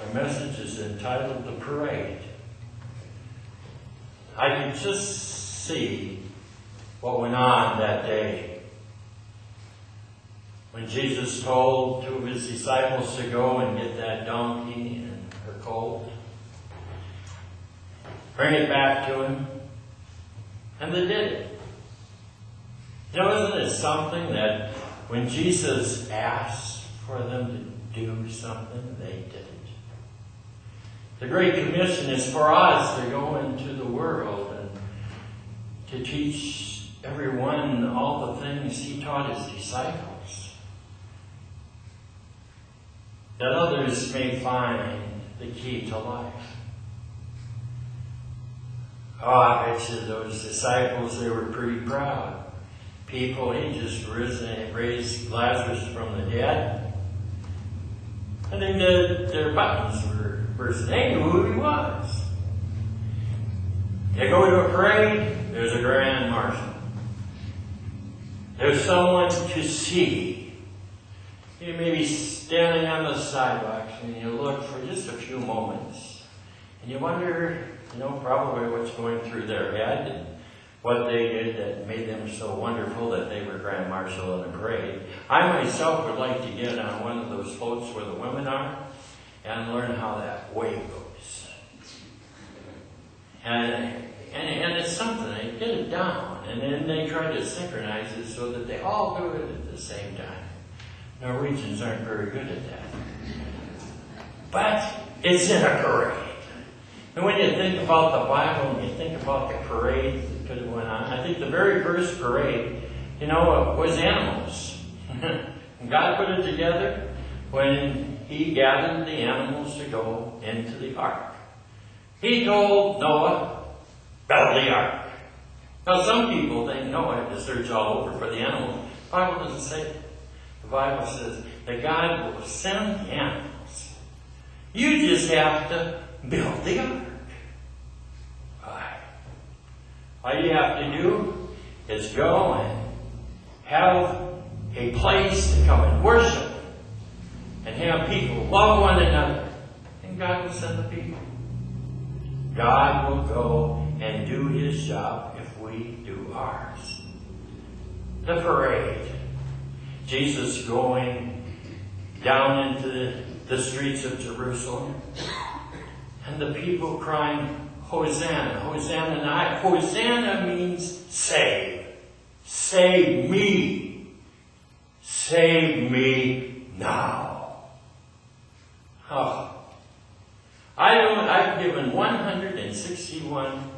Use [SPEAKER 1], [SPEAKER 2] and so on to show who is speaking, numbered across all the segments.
[SPEAKER 1] The message is entitled The Parade. I can just see what went on that day when Jesus told two of his disciples to go and get that donkey and her colt, bring it back to him, and they did it. You know, isn't it something that when Jesus asked for them to do something, they did it? The Great Commission is for us to go into the world and to teach everyone all the things he taught his disciples, that others may find the key to life. Oh, I bet you those disciples, they were pretty proud. People, he just raised Lazarus from the dead. And then their buttons were bursting. They knew who he was. They go to a parade, there's a grand marshal. There's someone to see. You may be standing on the sidewalks and you look for just a few moments. And you wonder, probably what's going through their head and what they did that made them so wonderful that they were grand marshal in a parade. I myself would like to get on one of those floats where the women are and learn how that wave goes. And it's something, they get it down, and then they try to synchronize it so that they all do it at the same time. Norwegians aren't very good at that. But it's in a parade. And when you think about the Bible and you think about the parade that could have went on, I think the very first parade, was animals. And God put it together when he gathered the animals to go into the ark. He told Noah, build the ark. Now some people think Noah had to search all over for the animals. The Bible doesn't say that. The Bible says that God will send the animals. You just have to build the ark. All you have to do is go and have a place to come and worship and have people love one another. And God will send the people. God will go and do his job if we do ours. The parade. Jesus going down into the streets of Jerusalem. And the people crying, Hosanna, Hosanna. And Hosanna means save. Save me. Save me now. Oh. I've given 161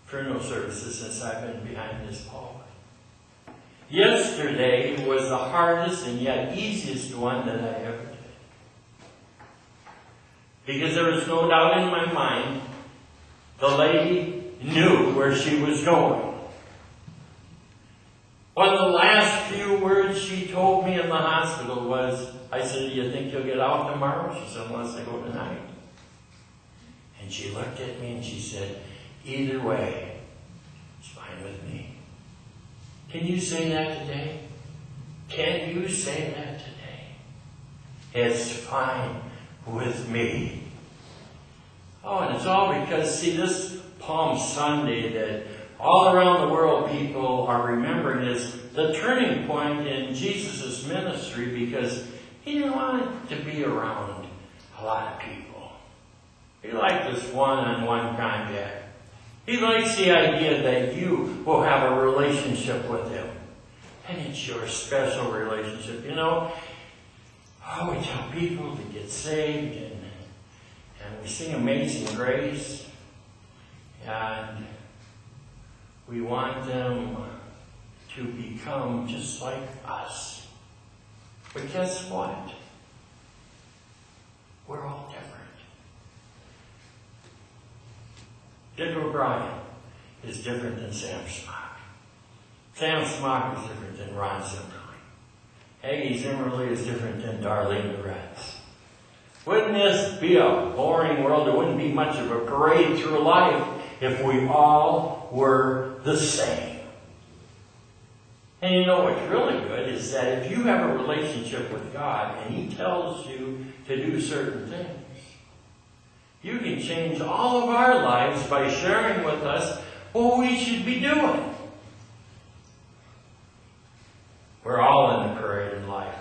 [SPEAKER 1] funeral services since I've been behind this pulpit. Yesterday was the hardest and yet easiest one that I ever did. Because there was no doubt in my mind the lady knew where she was going. One of the last few words she told me in the hospital was, I said, do you think you'll get out tomorrow? She said, unless I go tonight. And she looked at me and she said, either way, it's fine with me. Can you say that today? Can you say that today? It's fine with me. Oh, and it's all because, see, this Palm Sunday that all around the world people are remembering is the turning point in Jesus' ministry, because he didn't want to be around a lot of people. He liked this one-on-one contact. He likes the idea that you will have a relationship with him. And it's your special relationship. We tell people to get saved, and we sing Amazing Grace, and we want them to become just like us. But guess what? We're all different. Dick O'Brien is different than Sam Smock. Sam Smock is different than Ron Zimmerly. Aggie Zimmerly is different than Darlene Loretz. Wouldn't this be a boring world? There wouldn't be much of a parade through life if we all were the same. And you know what's really good is that if you have a relationship with God and He tells you to do certain things, you can change all of our lives by sharing with us what we should be doing. We're all in the parade in life.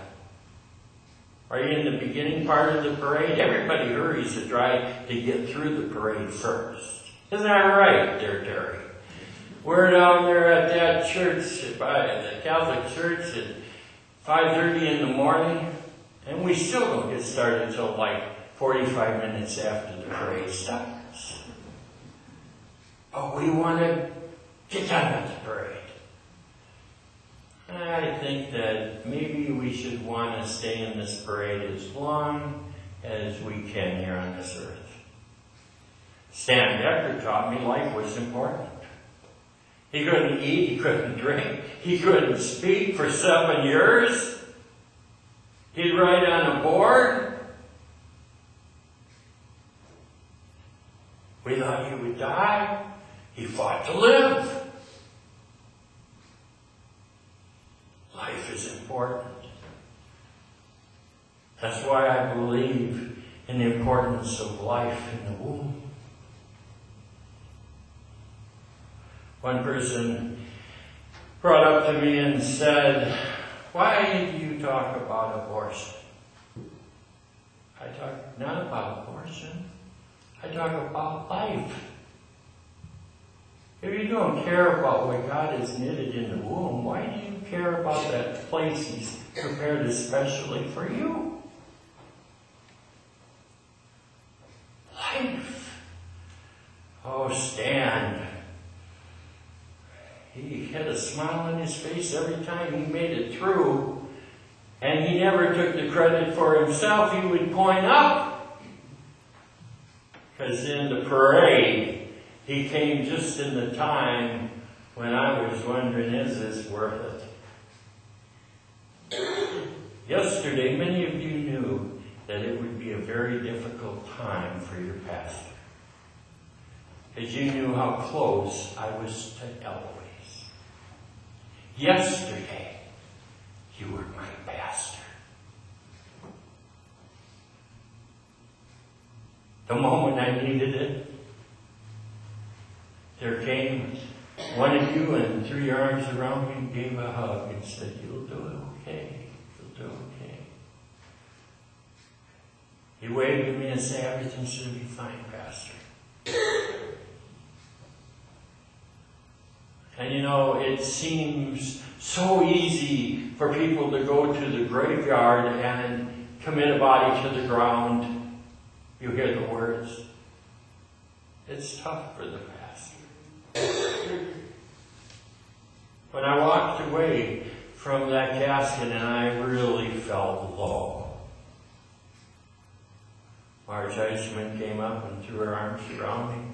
[SPEAKER 1] Are you in the beginning part of the parade? Everybody hurries to try to get through the parade first. Isn't that right, dear Terry? We're down there at that church, by the Catholic church, at 5:30 in the morning, and we still don't get started until like 45 minutes after the parade starts. But we want to get done with the parade. I think that maybe we should want to stay in this parade as long as we can here on this earth. Stan Becker taught me life was important. He couldn't eat, he couldn't drink, he couldn't speak for 7 years. He'd write on a board. We thought he would die. He fought to live. Life is important. That's why I believe in the importance of life in the womb. One person brought up to me and said, "Why do you talk about abortion?" I talk not about abortion. I talk about life. If you don't care about what God has knitted in the womb, why do you care about that place He's prepared especially for you? Life. Oh, Stan. He had a smile on his face every time he made it through, and he never took the credit for himself. He would point up, because in the parade, he came just in the time when I was wondering, is this worth it? Yesterday, many of you knew that it would be a very difficult time for your pastor, because you knew how close I was to Eloise. Yesterday, you were my pastor. The moment I needed it, there came one of you and threw your arms around me and gave a hug and said, "You'll do it okay. You'll do okay." He waved at me and said, "Everything's going to be fine, Pastor." And you know, it seems so easy for people to go to the graveyard and commit a body to the ground. You hear the words. It's tough for the pastor. When I walked away from that casket and I really felt low, Marge Eichmann came up and threw her arms around me.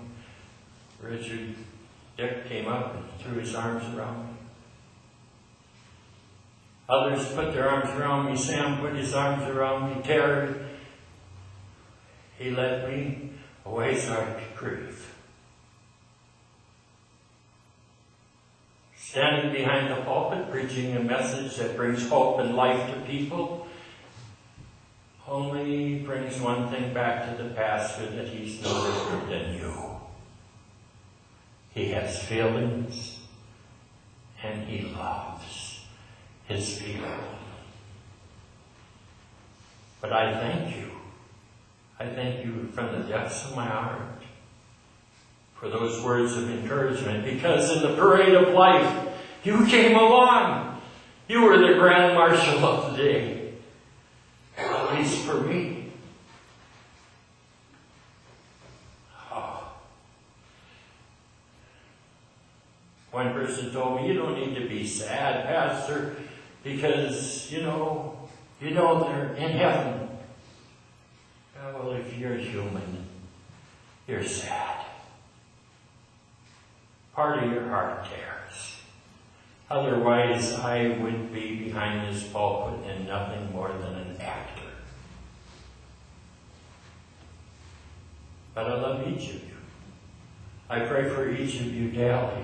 [SPEAKER 1] Richard Dick came up and threw his arms around me. Others put their arms around me. Sam put his arms around me. Terry, he led me away so I could grieve. Standing behind the pulpit, preaching a message that brings hope and life to people, only brings one thing back to the pastor, that he's no different than you. He has feelings, and he loves his people. But I thank you. I thank you from the depths of my heart for those words of encouragement, because in the parade of life, you came along. You were the grand marshal of the day, at least for me. One person told me, "You don't need to be sad, Pastor, because, you know they're in heaven." Well, if you're human, you're sad. Part of your heart tears. Otherwise, I would be behind this pulpit and nothing more than an actor. But I love each of you. I pray for each of you daily.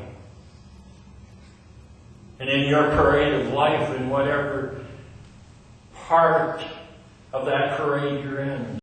[SPEAKER 1] And in your parade of life, in whatever part of that parade you're in,